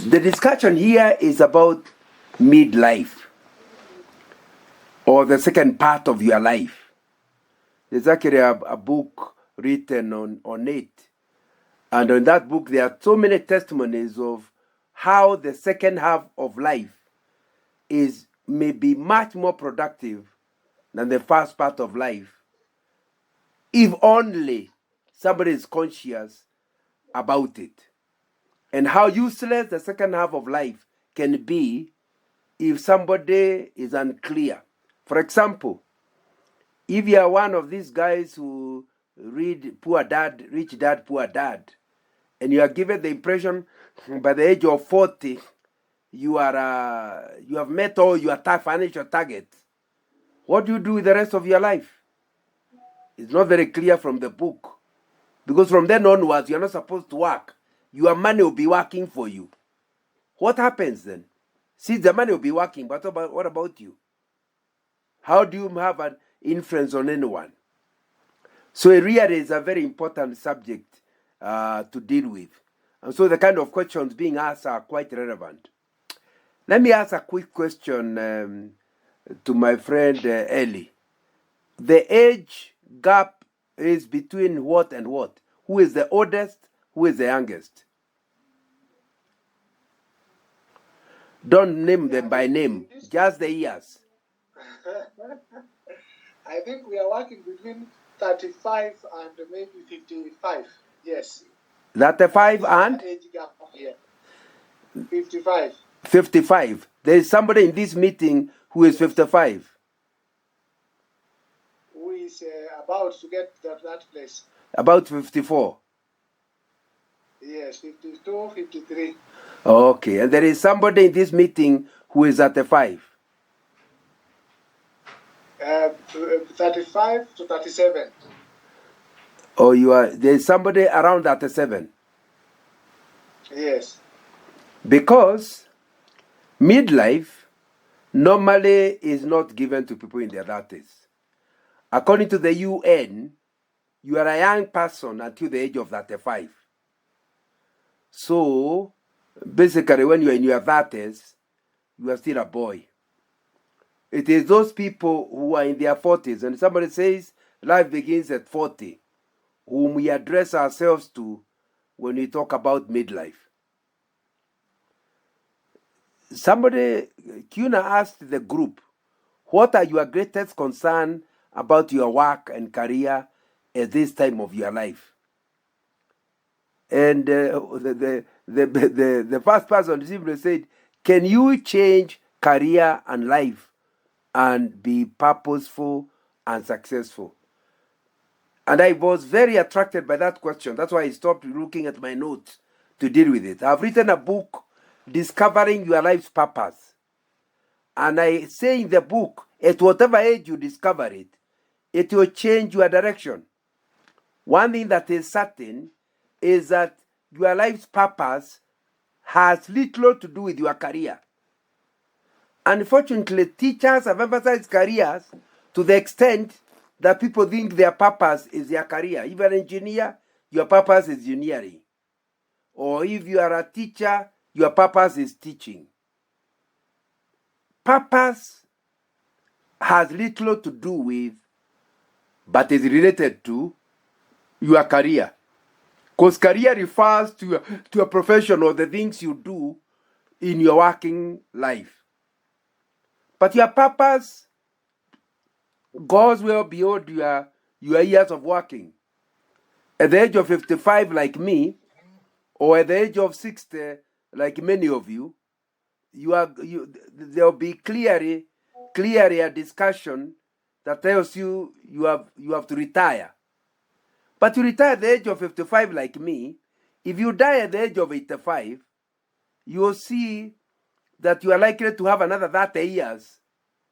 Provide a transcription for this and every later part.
The discussion here is about midlife, or the second part of your life. There's actually a book written on it. And in that book, there are so many testimonies of how the second half of life may be much more productive than the first part of life, if only somebody is conscious about it. And how useless the second half of life can be if somebody is unclear. For example, if you are one of these guys who read Poor Dad, Rich Dad, Poor Dad, and you are given the impression by the age of 40, you have met all your financial targets, what do you do with the rest of your life? It's not very clear from the book. Because from then onwards, you're not supposed to work. Your money will be working for you. What happens then? See, the money will be working, but what about you? How do you have an influence on anyone? So it really is a very important subject to deal with. And so the kind of questions being asked are quite relevant. Let me ask a quick question to my friend Ellie. The age gap is between what and what? Who is the oldest? Who is the youngest? Don't name them by name, just the years. I think we are working between 35 and maybe 55. Yes. 35 and? Age gap here. 55. 55. There is somebody in this meeting who is 55. Who is about to get that place. About 54. Yes, 52, 53. Okay, and there is somebody in this meeting who is at 35. 35 to 37. Oh, there's somebody around 37. Yes. Because midlife normally is not given to people in their 30s. According to the UN, you are a young person until the age of 35. So, basically, when you are in your 30s, you are still a boy. It is those people who are in their 40s, and somebody says life begins at 40, whom we address ourselves to when we talk about midlife. Somebody, Kuna asked the group, what are your greatest concern about your work and career at this time of your life? And the first person simply said, can you change career and life and be purposeful and successful? And I was very attracted by that question. That's why I stopped looking at my notes to deal with it. I've written a book, Discovering Your Life's Purpose. And I say in the book, at whatever age you discover it, it will change your direction. One thing that is certain is that your life's purpose has little to do with your career. Unfortunately, teachers have emphasized careers to the extent that people think their purpose is their career. If you're an engineer, your purpose is engineering. Or if you are a teacher, your purpose is teaching. Purpose has little to do with, but is related to, your career. Because career refers to a profession or the things you do in your working life. But your purpose goes well beyond your years of working. At the age of 55, like me, or at the age of 60, like many of you, there will be clearly a discussion that tells you have to retire. But you retire at the age of 55, like me. If you die at the age of 85, you will see that you are likely to have another 30 years,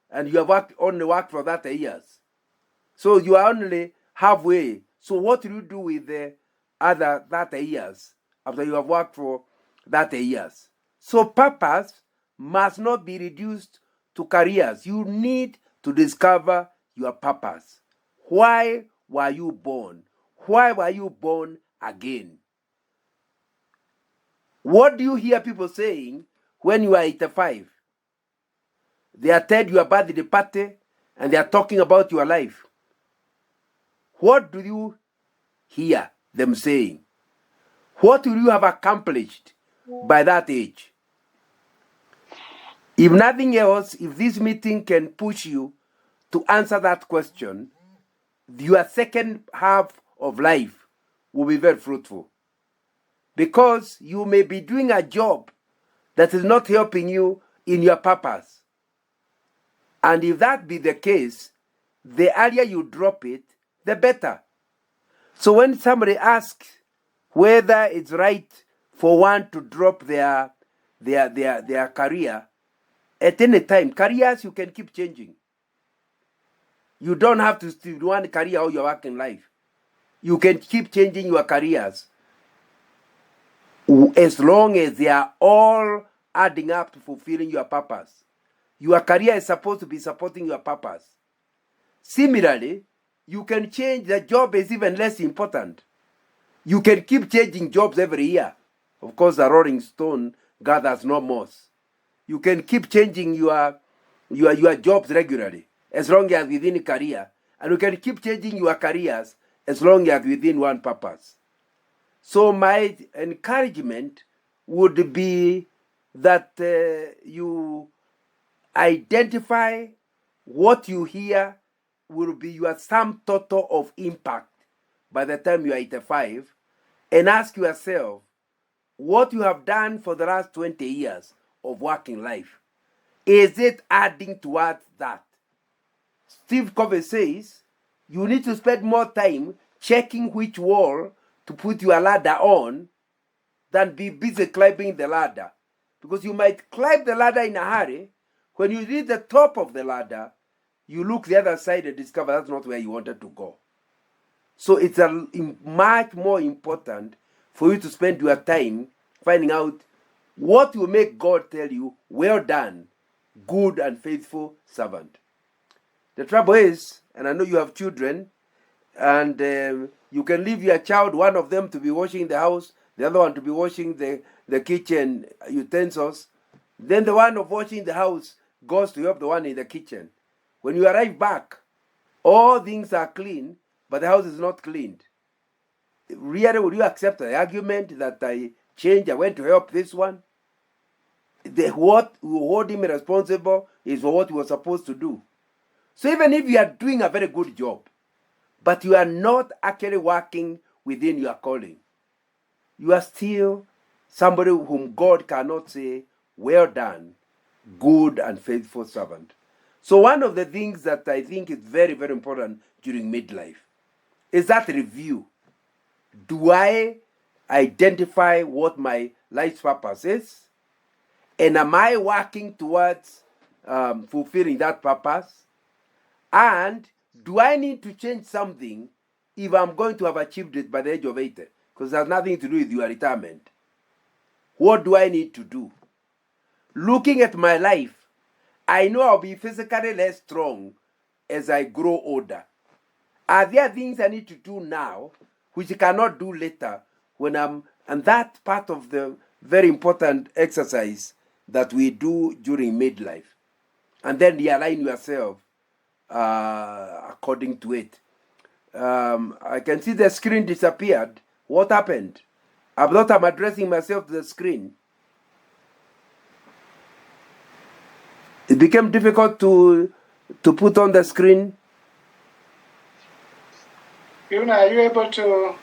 and you have only worked for 30 years. So you are only halfway. So what will you do with the other 30 years after you have worked for 30 years? So purpose must not be reduced to careers. You need to discover your purpose. Why were you born? Why were you born again? What do you hear people saying when you are 85? They attend your birthday party and they are talking about your life. What do you hear them saying? What will you have accomplished by that age? If nothing else, if this meeting can push you to answer that question, your second half of life will be very fruitful. Because you may be doing a job that is not helping you in your purpose. And if that be the case, the earlier you drop it, the better. So when somebody asks whether it's right for one to drop their career, at any time, careers you can keep changing. You don't have to still do one career all your working life. You can keep changing your careers as long as they are all adding up to fulfilling your purpose. Your career is supposed to be supporting your purpose. Similarly, you can change. The job is even less important. You can keep changing jobs every year. Of course, the rolling stone gathers no moss. You can keep changing your jobs regularly as long as within a career. And you can keep changing your careers as long as within one purpose. So my encouragement would be that you identify what you hear will be your sum total of impact by the time you are 85, and ask yourself what you have done for the last 20 years of working life. Is it adding towards that? Steve Covey says you need to spend more time checking which wall to put your ladder on than be busy climbing the ladder. Because you might climb the ladder in a hurry. When you reach the top of the ladder, you look the other side and discover that's not where you wanted to go. So it's much more important for you to spend your time finding out what will make God tell you, well done, good and faithful servant. The trouble is, and I know you have children, and you can leave your child, one of them to be washing the house, the other one to be washing the kitchen utensils. Then the one of washing the house goes to help the one in the kitchen. When you arrive back, all things are clean, but the house is not cleaned. Really, will you accept the argument that I went to help this one? What will hold him responsible is for what he was supposed to do. So even if you are doing a very good job, but you are not actually working within your calling, you are still somebody whom God cannot say, well done, good and faithful servant. So one of the things that I think is very, very important during midlife is that review. Do I identify what my life's purpose is? And am I working towards fulfilling that purpose? And do I need to change something if I'm going to have achieved it by the age of 80? Because it has nothing to do with your retirement. What do I need to do? Looking at my life, I know I'll be physically less strong as I grow older. Are there things I need to do now which I cannot do later when I'm... And that's part of the very important exercise that we do during midlife. And then realign yourself according to it. I can see the screen disappeared. What happened? I thought I'm addressing myself to the screen. It became difficult to put on the screen. Yuna, are you able to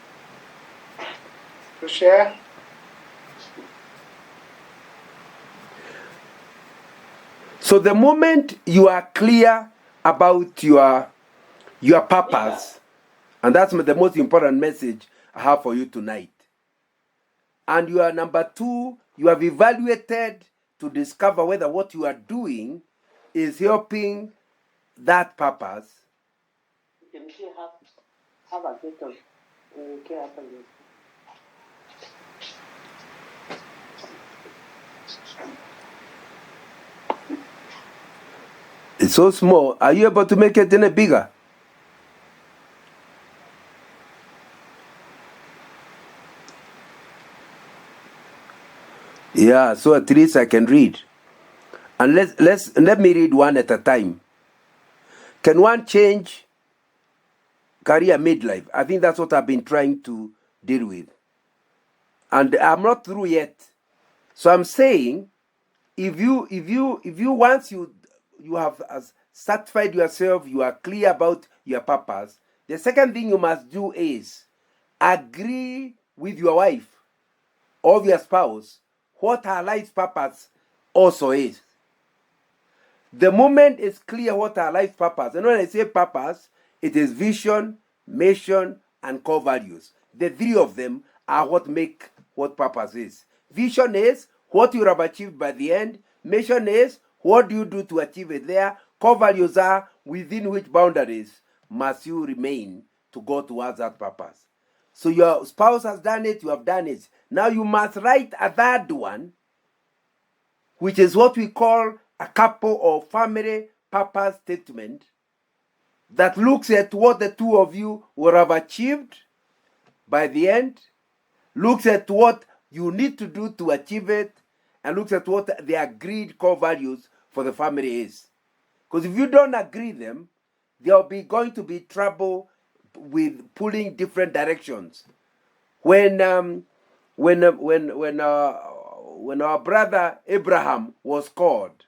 share? So the moment you are clear about your purpose, and that's the most important message I have for you tonight. And you are number 2, you have evaluated to discover whether what you are doing is helping that purpose. You can have a bit of care for you. It's so small. Are you able to make it any bigger? Yeah, so at least I can read. And let me read one at a time. Can one change career midlife? I think that's what I've been trying to deal with. And I'm not through yet. So I'm saying, if you once you have satisfied yourself, you are clear about your purpose, the second thing you must do is agree with your wife or your spouse what her life's purpose also is. The moment it's clear what our life purpose, and when I say purpose, it is vision, mission, and core values. The three of them are what make what purpose is. Vision is what you have achieved by the end. Mission is what do you do to achieve it there. Core values are within which boundaries must you remain to go towards that purpose. So your spouse has done it, you have done it. Now you must write a third one, which is what we call a couple or family purpose statement that looks at what the two of you will have achieved by the end, looks at what you need to do to achieve it, and looks at what the agreed core values for the family is. Because if you don't agree them, there'll be going to be trouble with pulling different directions. When our brother Abraham was called,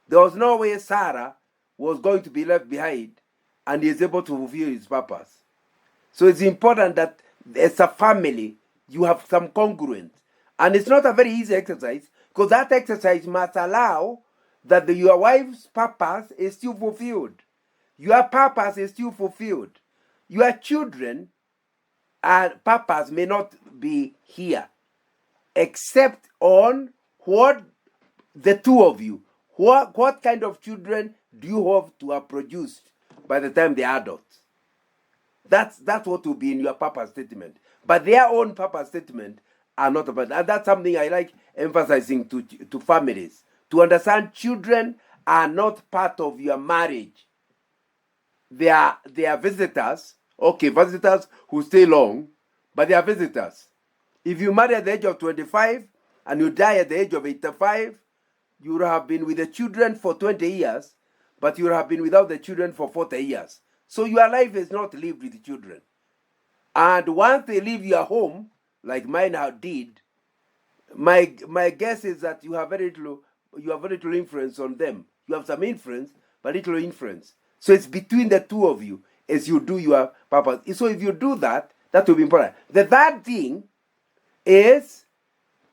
there was no way Sarah was going to be left behind, and he is able to fulfill his purpose. So it's important that as a family, you have some congruence. And it's not a very easy exercise, because that exercise must allow that your wife's purpose is still fulfilled. Your purpose is still fulfilled. Your children and purpose may not be here, except on what the two of you, what kind of children do you have to have produced by the time they're adults? That's what will be in your purpose statement. But their own purpose statement are not about that. And that's something I like emphasizing to families. To understand, children are not part of your marriage. They are visitors. Okay, visitors who stay long, but they are visitors. If you marry at the age of 25 and you die at the age of 85, you will have been with the children for 20 years, but you will have been without the children for 40 years. So your life is not lived with the children. And once they leave your home, like mine did, my guess is that you have very little influence on them. You have some influence, but little influence. So it's between the two of you as you do your purpose. So if you do that, that will be important. The third thing is,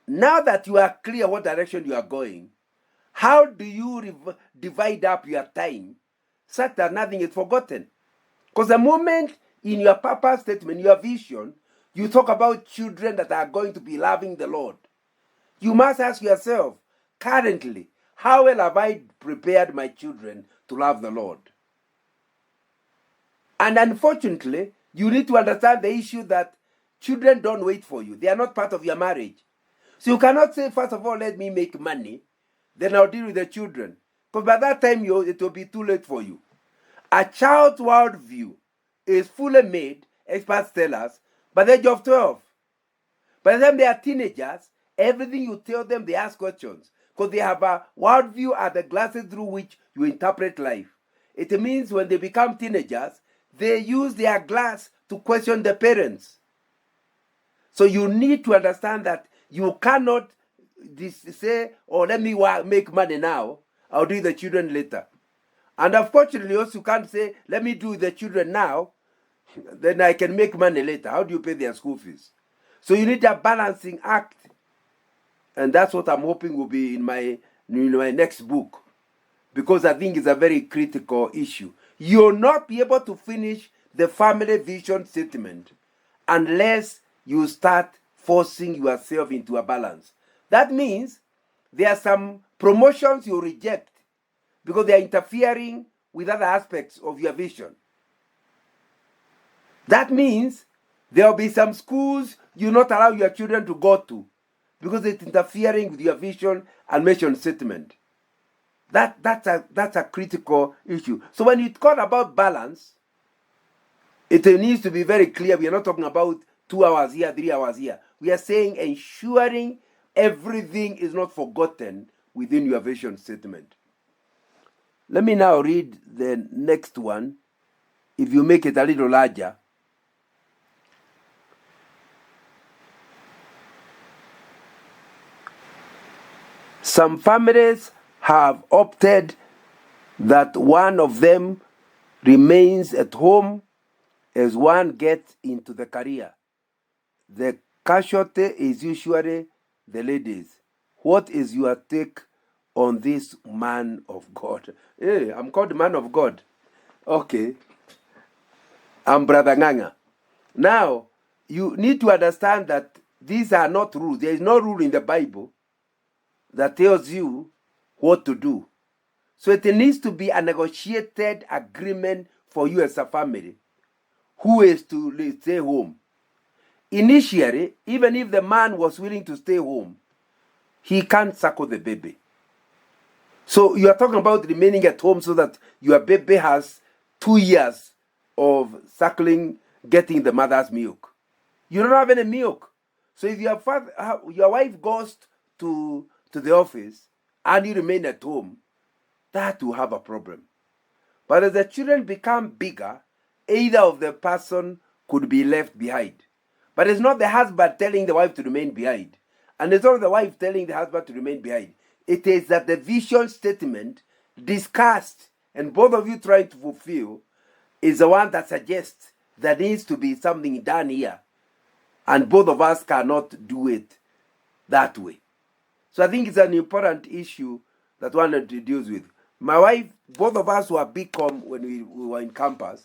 now that you are clear what direction you are going, how do you divide up your time such that nothing is forgotten? Because the moment in your purpose statement, your vision, you talk about children that are going to be loving the Lord, you must ask yourself, currently, how well have I prepared my children to love the Lord? And unfortunately, you need to understand the issue that children don't wait for you. They are not part of your marriage. So you cannot say, first of all, let me make money, then I'll deal with the children. Because by that time, it will be too late for you. A child's worldview is fully made, experts tell us, by the age of 12. By the time they are teenagers, everything you tell them, they ask questions. Because they have a worldview are the glasses through which you interpret life. It means when they become teenagers, they use their glass to question the parents. So you need to understand that you cannot say, oh, let me make money now, I'll do the children later. And unfortunately, also you can't say, let me do the children now, then I can make money later. How do you pay their school fees? So you need a balancing act. And that's what I'm hoping will be in my next book. Because I think it's a very critical issue. You'll not be able to finish the family vision statement unless you start forcing yourself into a balance. That means there are some promotions you reject because they are interfering with other aspects of your vision. That means there will be some schools you not allow your children to go to because it's interfering with your vision and mission statement. That's a critical issue. So when you talk about balance, it needs to be very clear. We are not talking about 2 hours here, 3 hours here. We are saying ensuring everything is not forgotten within your vision statement. Let me now read the next one. If you make it a little larger. Some families have opted that one of them remains at home as one gets into the career. The casualty is usually the ladies. What is your take on this man of God? Hey, I'm called man of God. Okay. I'm Brother Nganga. Now, you need to understand that these are not rules. There is no rule in the Bible that tells you what to do. So it needs to be a negotiated agreement for you as a family. Who is to stay home? Initially, even if the man was willing to stay home, he can't suckle the baby. So you are talking about remaining at home so that your baby has 2 years of suckling, getting the mother's milk. You don't have any milk. So if your wife goes to the office and you remain at home, that will have a problem. But as the children become bigger, either of the person could be left behind. But it's not the husband telling the wife to remain behind. And it's not the wife telling the husband to remain behind. It is that the vision statement discussed and both of you trying to fulfill is the one that suggests there needs to be something done here. And both of us cannot do it that way. So I think it's an important issue that one deals with. My wife, both of us were BCom when we were in campus.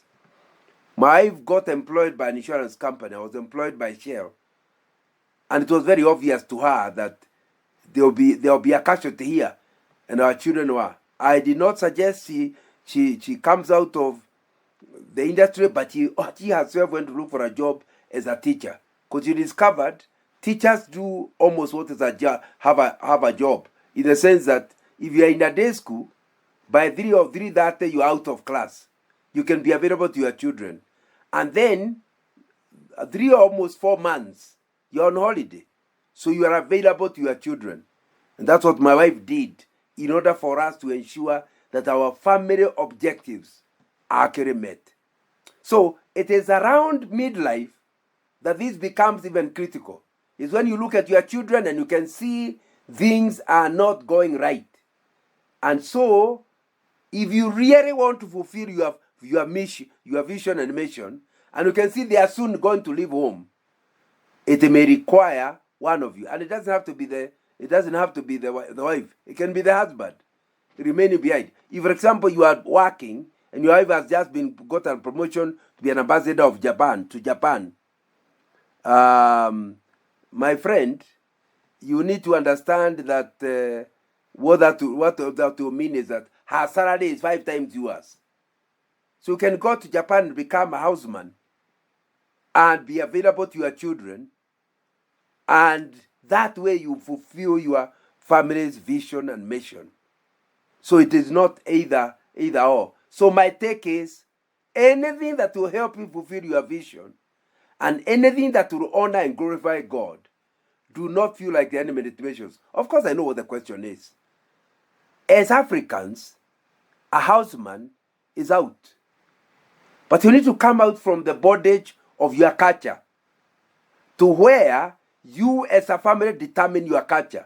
My wife got employed by an insurance company. I was employed by Shell. And it was very obvious to her that there will be a casualty here. And our children were. I did not suggest she comes out of the industry, but she herself went to look for a job as a teacher. Because she discovered teachers do almost what is a job, have a job. In the sense that if you are in a day school, by 3 or 3:30 you're out of class. You can be available to your children. And then 3 or almost 4 months, you're on holiday. So you are available to your children. And that's what my wife did in order for us to ensure that our family objectives are actually met. So it is around midlife that this becomes even critical. It's when you look at your children and you can see things are not going right. And so, if you really want to fulfill your mission, your vision and mission, and you can see they are soon going to leave home, it may require one of you. And it doesn't have to be the wife. It can be the husband remaining behind. If, for example, you are working and your wife has just got a promotion to be an ambassador of Japan, my friend, you need to understand that what that will mean is that her salary is 5 times yours. So you can go to Japan and become a houseman and be available to your children, and that way you fulfill your family's vision and mission. So it is not either or. So my take is, anything that will help you fulfill your vision and anything that will honor and glorify God, do not feel like the enemy motivations. Of course, I know what the question is. As Africans, a houseman is out. But you need to come out from the bondage of your culture to where you as a family determine your culture.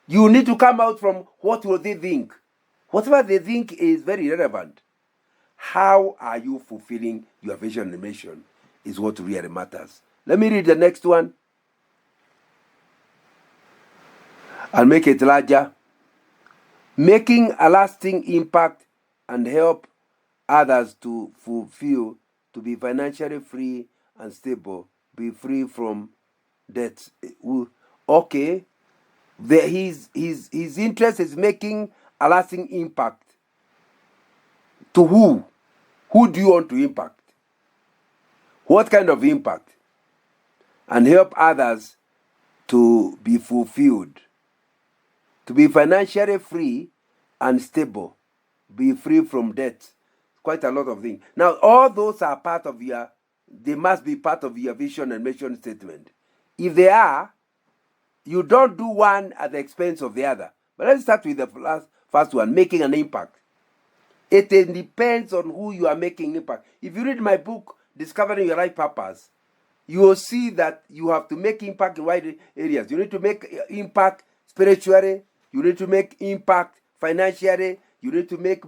You need to come out from what will they think. Whatever they think is very relevant. How are you fulfilling your vision and mission is what really matters. Let me read the next one. I'll make it larger. Making a lasting impact and help others to fulfill, to be financially free and stable, be free from debt. Okay. His interest is making a lasting impact. To who? Who do you want to impact? What kind of impact? And help others to be fulfilled. To be financially free and stable. Be free from debt. Quite a lot of things. Now, all those are they must be part of your vision and mission statement. If they are, you don't do one at the expense of the other. But let's start with the first one, making an impact. It depends on who you are making impact. If you read my book, Discovering Your Life Purpose, you will see that you have to make impact in wide areas. You need to make impact spiritually. You need to make impact financially. You need to make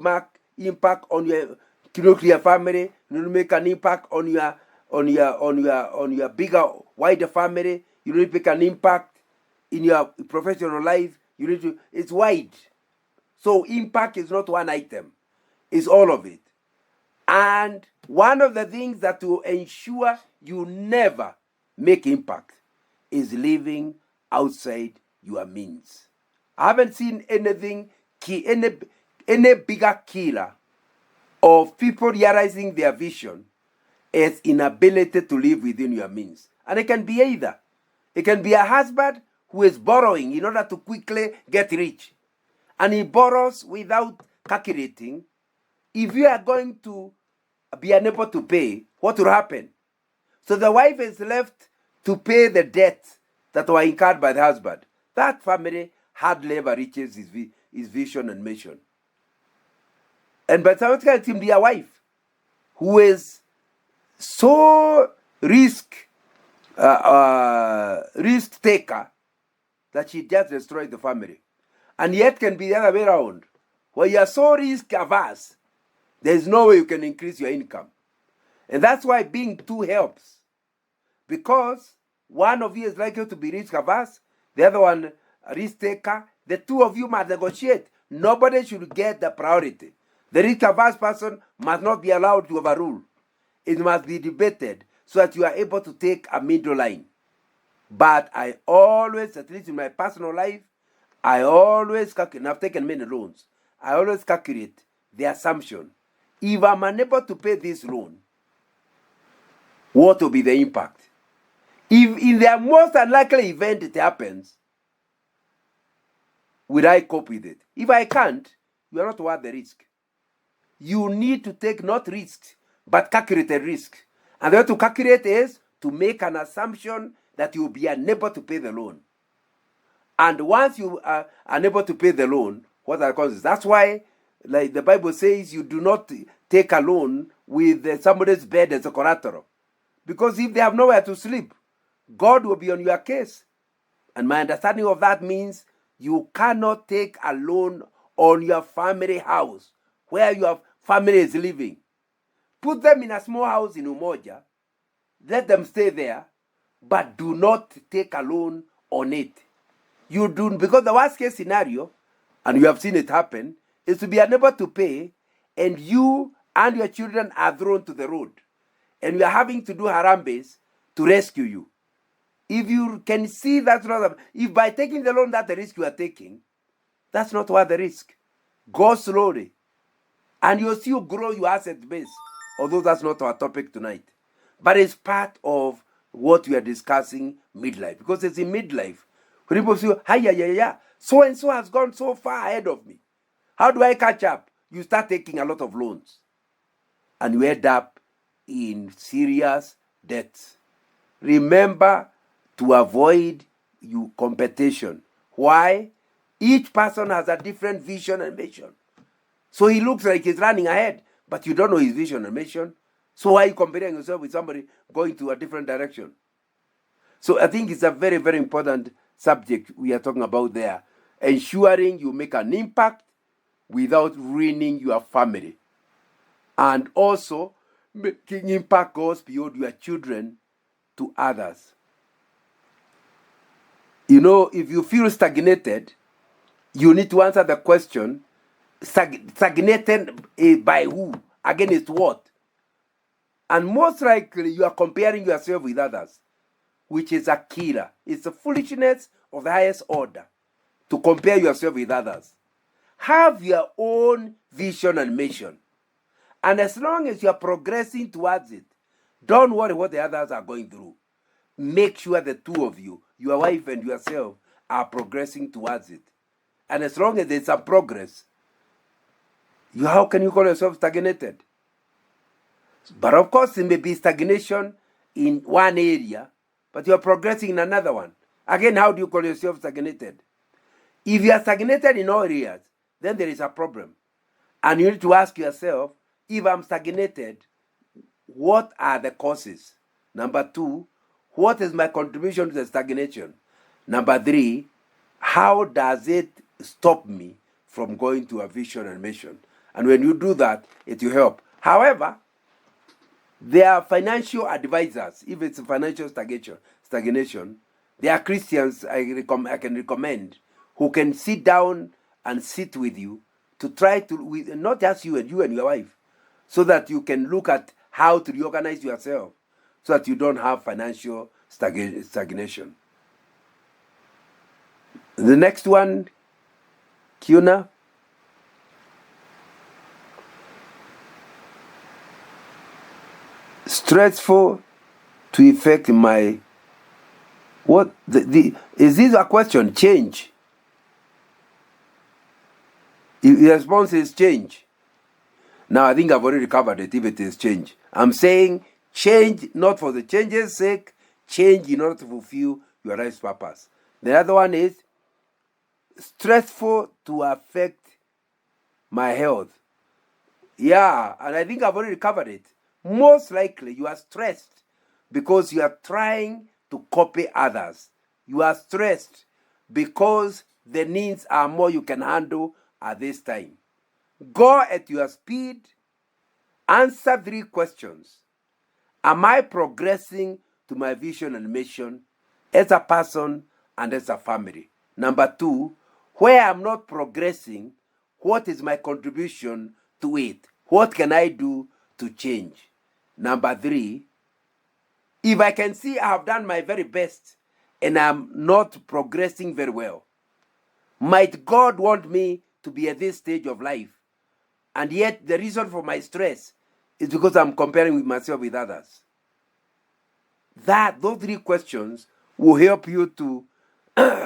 impact on your nuclear family. You need to make an impact on your bigger, wider family. You need to make an impact in your professional life. It's wide. So impact is not one item. It's all of it. And one of the things that will ensure you never make impact is living outside your means. I haven't seen any bigger killer of people realizing their vision as inability to live within your means. And it can be either. It can be a husband who is borrowing in order to quickly get rich. And he borrows without calculating. If you are going to be unable to pay, what will happen? So the wife is left to pay the debts that were incurred by the husband. That family hardly ever reaches his vision and mission. And by the time it can be a wife who is so risk taker that she just destroyed the family. And yet can be the other way around. Where you are so risk averse, there is no way you can increase your income. And that's why being two helps. Because one of you is likely to be risk averse, the other one a risk taker. The two of you must negotiate. Nobody should get the priority. The risk averse person must not be allowed to overrule. It must be debated so that you are able to take a middle line. But I always, at least in my personal life, I always calculate, and I've taken many loans, I always calculate the assumption. If I'm unable to pay this loan, what will be the impact? If in the most unlikely event it happens, will I cope with it? If I can't, you are not worth the risk. You need to take not risks, but calculated risk. And the way to calculate is to make an assumption that you will be unable to pay the loan. And once you are unable to pay the loan, what are the consequences? That's why, like the Bible says, you do not take a loan with somebody's bed as a collateral. Because if they have nowhere to sleep, God will be on your case. And my understanding of that means you cannot take a loan on your family house where your family is living. Put them in a small house in Umoja. Let them stay there. But do not take a loan on it. You do, because the worst case scenario, and you have seen it happen, is to be unable to pay, and you and your children are thrown to the road. And we are having to do harambes to rescue you. If you can see that's not, if by taking the loan that's the risk you are taking, that's not worth the risk. Go slowly. And you'll see you grow your asset base. Although that's not our topic tonight. But it's part of what we are discussing midlife. Because it's in midlife. When people say, hi, so and so has gone so far ahead of me. How do I catch up? You start taking a lot of loans. And you end up in serious debts. Remember to avoid competition. Why? Each person has a different vision and mission. So he looks like he's running ahead, but you don't know his vision and mission. So why are you comparing yourself with somebody going to a different direction? So I think it's a very, very important subject we are talking about there. Ensuring you make an impact without ruining your family. And also, making impact goes beyond your children to others. You know, if you feel stagnated, you need to answer the question, stagnated by who? Against what? And most likely, you are comparing yourself with others, which is a killer. It's a foolishness of the highest order to compare yourself with others. Have your own vision and mission. And as long as you are progressing towards it, don't worry what the others are going through. Make sure the two of you, your wife and yourself, are progressing towards it. And as long as there's some progress, how can you call yourself stagnated? But of course, there may be stagnation in one area, but you're progressing in another one. Again, how do you call yourself stagnated? If you are stagnated in all areas, then there is a problem. And you need to ask yourself, if I'm stagnated, what are the causes? Number 2, what is my contribution to the stagnation? Number 3, how does it stop me from going to a vision and mission? And when you do that, it will help. However, there are financial advisors. If it's financial stagnation, there are Christians I can recommend who can sit down and sit with you to try to, with not just you and your wife, so that you can look at how to reorganize yourself so that you don't have financial stagnation. The next one, Kiuna. Stressful to affect my what is this a question? Change. The response is change. Now I think I've already covered it. If it is change, I'm saying change not for the change's sake, change in order to fulfill your life's purpose. The other one is stressful to affect my health. Yeah, and I think I've already covered it. Most likely you are stressed because you are trying to copy others. You are stressed because the needs are more you can handle at this time. Go at your speed. Answer 3 questions. Am I progressing to my vision and mission as a person and as a family? Number 2, where I'm not progressing, what is my contribution to it? What can I do to change? Number 3, if I can see I have done my very best and I'm not progressing very well, might God want me to be at this stage of life? And yet the reason for my stress is because I'm comparing with myself with others. Those 3 questions will help you to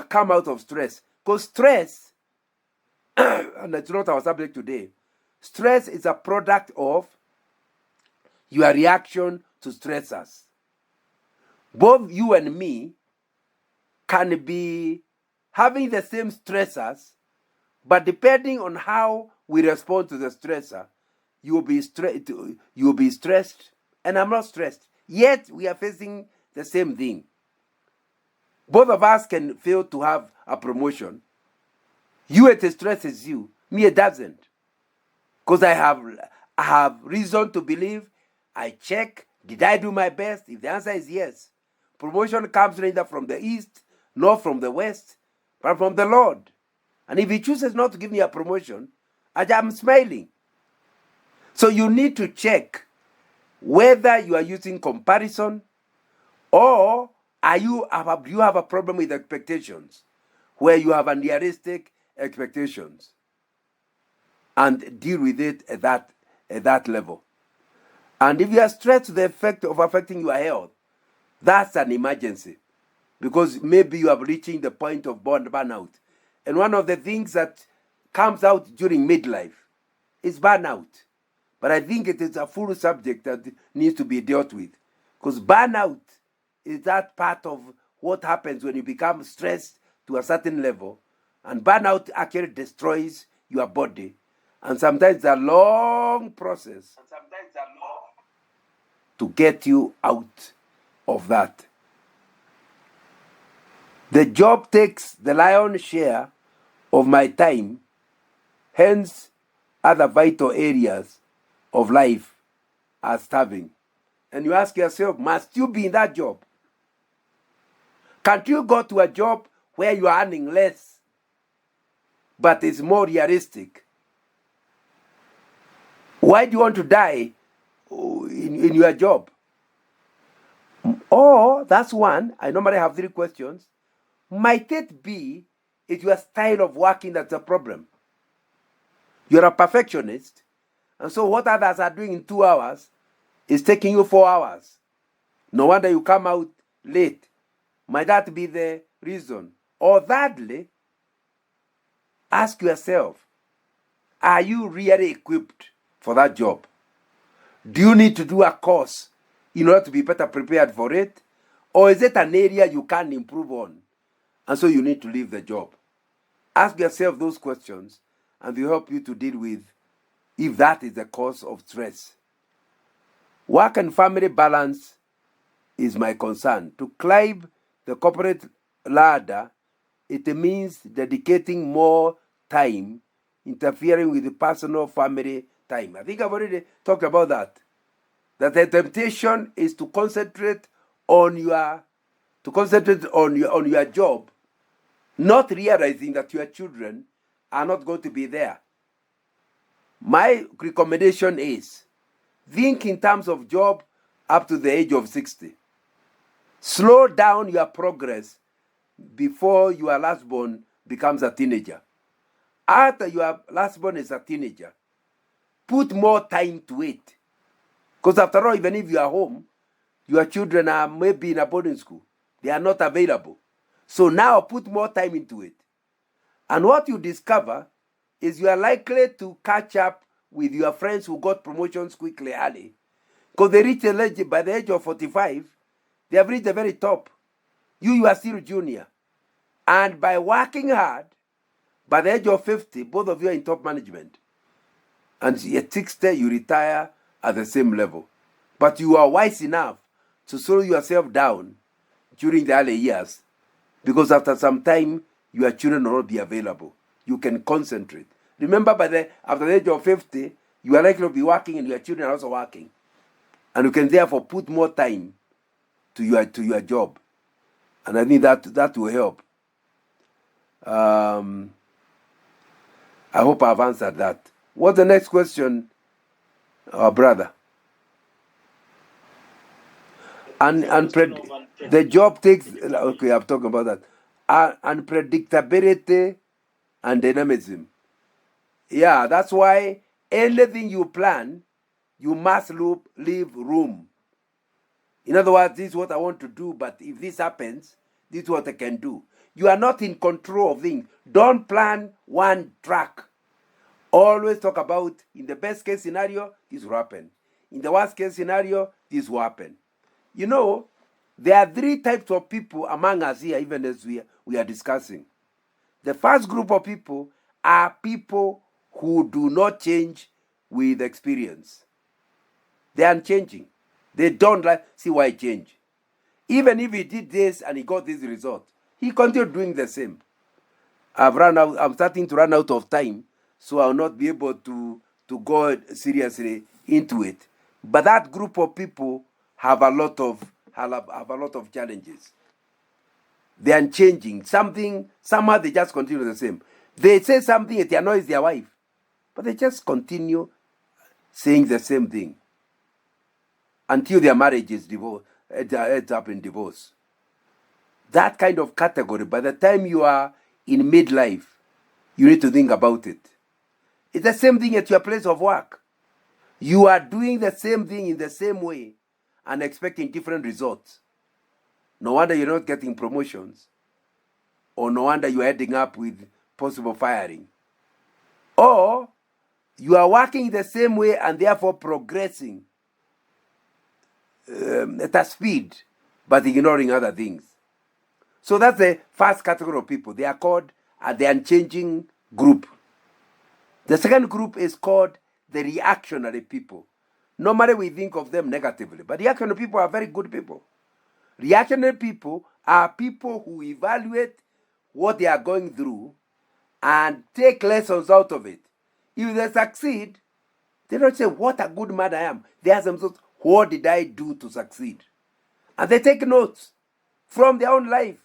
come out of stress. Because stress, and it's not our subject today, stress is a product of your reaction to stressors. Both you and me can be having the same stressors, but depending on how we respond to the stressor, you will be stressed, and I'm not stressed. Yet we are facing the same thing. Both of us can fail to have a promotion. You, it stresses you. Me, it doesn't. Because I have reason to believe. I check, did I do my best? If the answer is yes, promotion comes neither from the east nor from the west, but from the Lord. And if He chooses not to give me a promotion, I'm smiling. So you need to check whether you are using comparison, or do you have a problem with expectations, where you have unrealistic expectations, and deal with it at that level. And if you are stressed to the effect of affecting your health, that's an emergency, because maybe you are reaching the point of burnout. And one of the things that comes out during midlife is burnout. But I think it is a full subject that needs to be dealt with, because burnout is that part of what happens when you become stressed to a certain level, and burnout actually destroys your body. And sometimes it's a long process to get you out of that. The job takes the lion's share of my time, hence other vital areas of life are starving. And you ask yourself, must you be in that job? Can't you go to a job where you are earning less, but it's more realistic? Why do you want to die in your job? Or, that's one. I normally have 3 questions. Might it be it's your style of working that's a problem? You're a perfectionist, and so what others are doing in 2 hours is taking you 4 hours. No wonder you come out late. Might that be the reason? Or thirdly, ask yourself, are you really equipped for that job? Do you need to do a course in order to be better prepared for it? Or is it an area you can improve on? and so you need to leave the job? Ask yourself those questions, and will help you to deal with if that is the cause of stress. Work and family balance is my concern. To climb the corporate ladder, it means dedicating more time, interfering with the personal family time. I think I've already talked about that. That the temptation is to concentrate on your job, not realizing that your children are not going to be there. My recommendation is think in terms of job up to the age of 60. Slow down your progress before your last born becomes a teenager. After your last born is a teenager, put more time to it. Because after all, even if you are home, your children are maybe in a boarding school. They are not available. So now put more time into it. And what you discover is you are likely to catch up with your friends who got promotions quickly early. Because they reach by the age of 45, they have reached the very top. You are still junior. And by working hard, by the age of 50, both of you are in top management. And at 60, you retire at the same level. But you are wise enough to slow yourself down during the early years, because after some time, your children will not be available. You can concentrate. Remember, after the age of 50, you are likely to be working and your children are also working. And you can therefore put more time to your job. And I think that will help. I hope I've answered that. What's the next question, brother? The job takes, okay, I'm talking about that. Unpredictability and dynamism. Yeah, that's why anything you plan, you must leave room. In other words, this is what I want to do, but if this happens, this is what I can do. You are not in control of things. Don't plan one track. Always talk about, in the best case scenario, this will happen. In the worst case scenario, this will happen. You know, there are three types of people among us here, even as we are discussing. The first group of people are people who do not change with experience. They are unchanging. They don't see why change. Even if he did this and he got this result, he continued doing the same. I'm starting to run out of time, so I'll not be able to go seriously into it. But that group of people have a lot of challenges. They are unchanging. Somehow they just continue the same. They say something, it annoys their wife, but they just continue saying the same thing until their marriage is divorced, ends up in divorce. That kind of category, by the time you are in midlife, you need to think about it. It's the same thing at your place of work. You are doing the same thing in the same way and expecting different results. No wonder you're not getting promotions, or no wonder you're ending up with possible firing. Or you are working the same way and therefore progressing at a speed, but ignoring other things. So that's the first category of people. They are called the unchanging group. The second group is called the reactionary people. Normally we think of them negatively, but reactionary people are very good people. Reactionary people are people who evaluate what they are going through and take lessons out of it. If they succeed, they don't say, what a good man I am. They ask themselves, what did I do to succeed? And they take notes from their own life.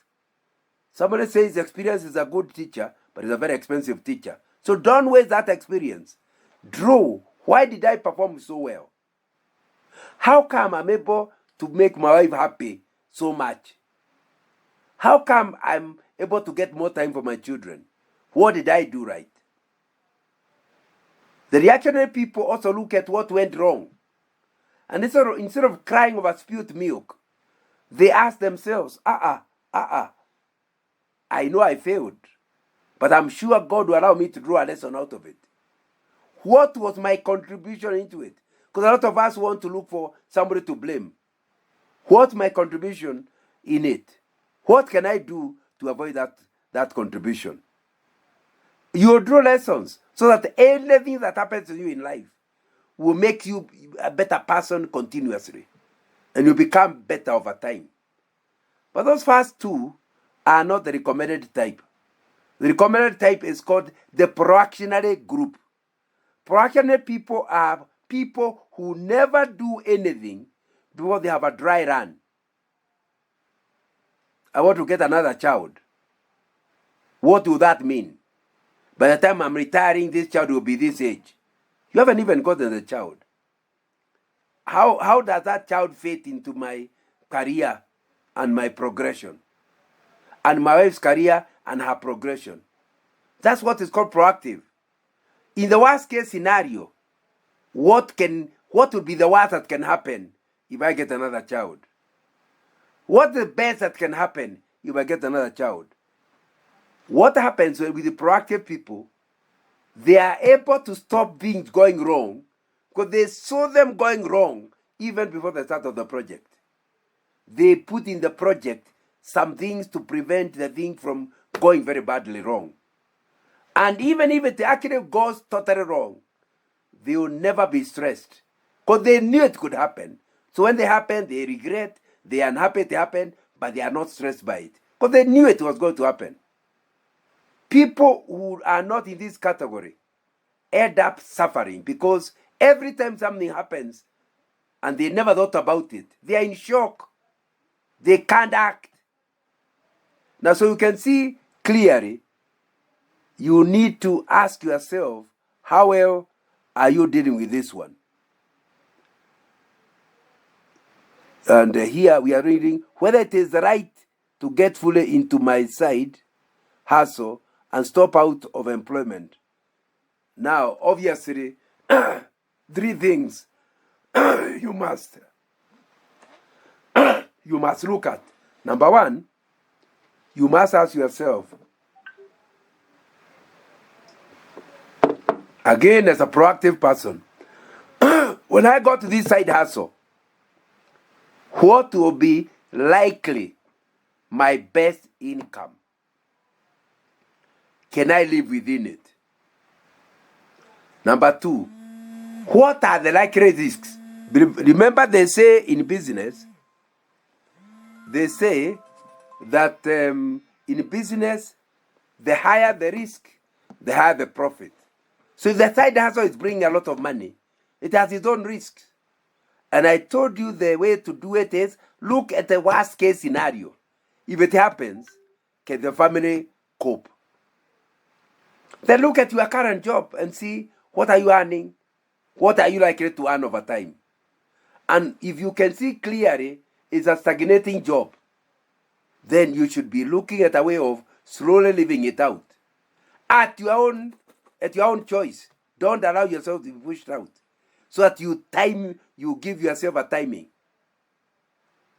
Somebody says experience is a good teacher, but it's a very expensive teacher. So don't waste that experience. Draw, why did I perform so well? How come I'm able to make my wife happy so much? How come I'm able to get more time for my children? What did I do right? The reactionary people also look at what went wrong. And instead of crying over spilled milk, they ask themselves, I know I failed, but I'm sure God will allow me to draw a lesson out of it. What was my contribution into it? Because a lot of us want to look for somebody to blame. What's my contribution in it? What can I do to avoid that contribution. You will draw lessons so that anything that happens to you in life will make you a better person continuously. And you become better over time. But those first two are not the recommended type. The recommended type is called the proactionary group. Proactionary people are people who never do anything before they have a dry run. I want to get another child. What will that mean? By the time I'm retiring, this child will be this age. You haven't even gotten the child. How does that child fit into my career and my progression? And my wife's career and her progression? That's what is called proactive. In the worst case scenario, what would be the worst that can happen if I get another child? What's the best that can happen if I get another child? What happens with the proactive people? They are able to stop things going wrong because they saw them going wrong even before the start of the project. They put in the project some things to prevent the thing from going very badly wrong. And even if it actually goes totally wrong, they will never be stressed because they knew it could happen. So when they happen, they regret, they are unhappy it happened, but they are not stressed by it because they knew it was going to happen. People who are not in this category end up suffering because every time something happens and they never thought about it, they are in shock. They can't act. Now, so you can see clearly, you need to ask yourself, how well are you dealing with this one? And here we are reading whether it is right to get fully into my side hustle and stop out of employment. Now, obviously, 3 things you must look at. Number 1, you must ask yourself, again, as a proactive person, when I go to this side hustle, what will be likely my best income? Can I live within it? Number 2, what are the likely risks? Remember, they say in business, they say that in business, the higher the risk, the higher the profit. So if the side hustle is bringing a lot of money, it has its own risks. And I told you the way to do it is look at the worst case scenario. If it happens, can the family cope? Then look at your current job and see what are you earning, what are you likely to earn over time. And if you can see clearly it's a stagnating job, then you should be looking at a way of slowly living it out at your own choice. Don't allow yourself to be pushed out, so that you give yourself a timing.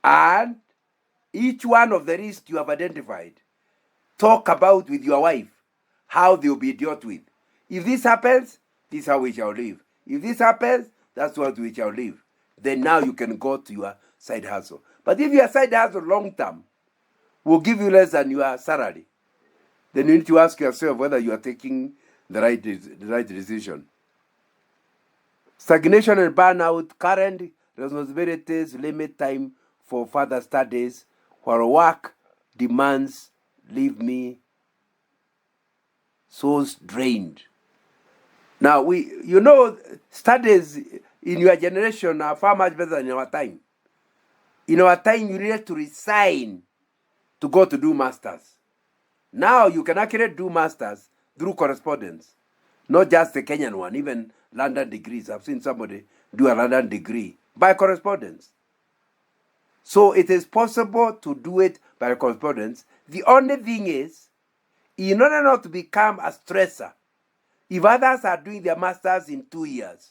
And each one of the risks you have identified, talk about with your wife how they will be dealt with. If this happens, this is how we shall live. If this happens, that's what we shall live. Then now you can go to your side hustle. But if your side hustle long term will give you less than your salary, then you need to ask yourself whether you are taking the right decision. Stagnation and burnout, current responsibilities limit time for further studies, while work demands leave me so drained. Now, studies in your generation are far much better than in our time. In our time, you needed to resign to go to do masters. Now, you can actually do masters through correspondence, not just the Kenyan one, even London degrees. I've seen somebody do a London degree by correspondence. So it is possible to do it by correspondence. The only thing is, in order not to become a stressor, if others are doing their masters in 2 years,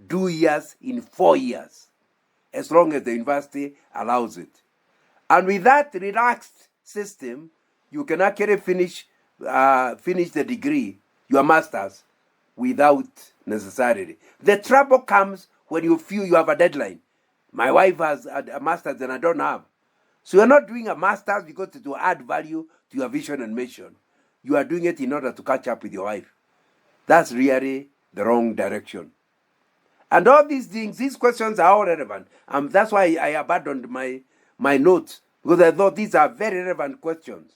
do years in 4 years, as long as the university allows it. And with that relaxed system, you can actually finish the degree, your masters, without necessarily. The trouble comes when you feel you have a deadline. My wife has a master's and I don't have. So you're not doing a master's because it will add value to your vision and mission. You are doing it in order to catch up with your wife. That's really the wrong direction. And all these things, these questions are all relevant. That's why I abandoned my notes, because I thought these are very relevant questions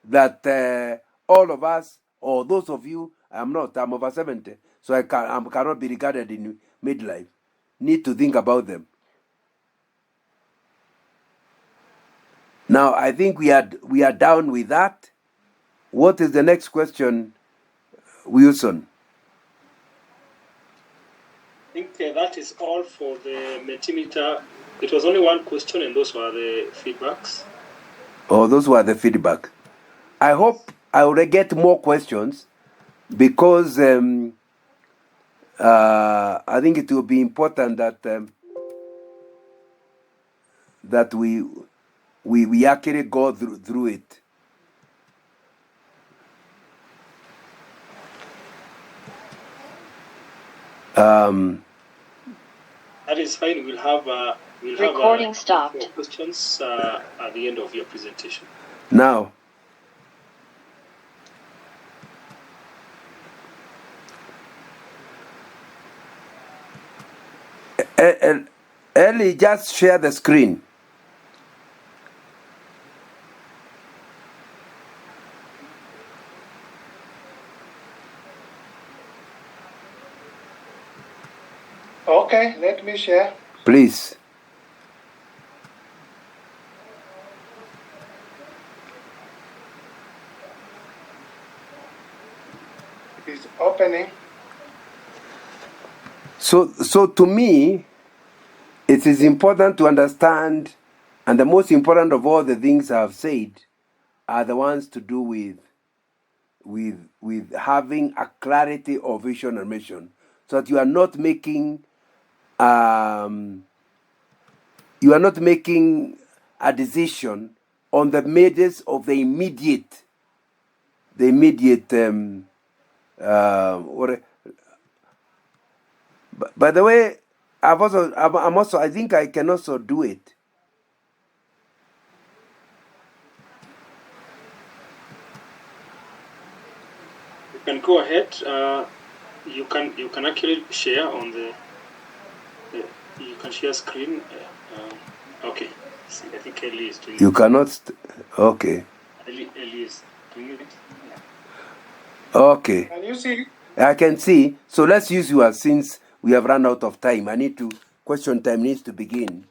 that all of us, or those of you, I'm over 70, so I cannot be regarded in midlife, need to think about them. Now, I think we are down with that. What is the next question, Wilson? I think that is all for the Mentimeter. It was only one question, and those were the feedbacks. Oh, those were the feedback. I hope I will get more questions, because I think it will be important that we actually go through it. That is fine. We'll have Recording stopped. More questions at the end of your presentation. Now, Ellie, just share the screen. Okay, let me share. Please. It's opening. So to me, it is important to understand, and the most important of all the things I've said are the ones to do with having a clarity of vision and mission, so that you are not making a decision on the basis of the immediate by the way, I think I can also do it. You can go ahead. You can actually share on the. You can share screen. Okay. See, I think Ellie is doing. You cannot. Okay. Ellie is doing it. Okay. Can you see? I can see. So let's use yours, since we have run out of time. Question time needs to begin.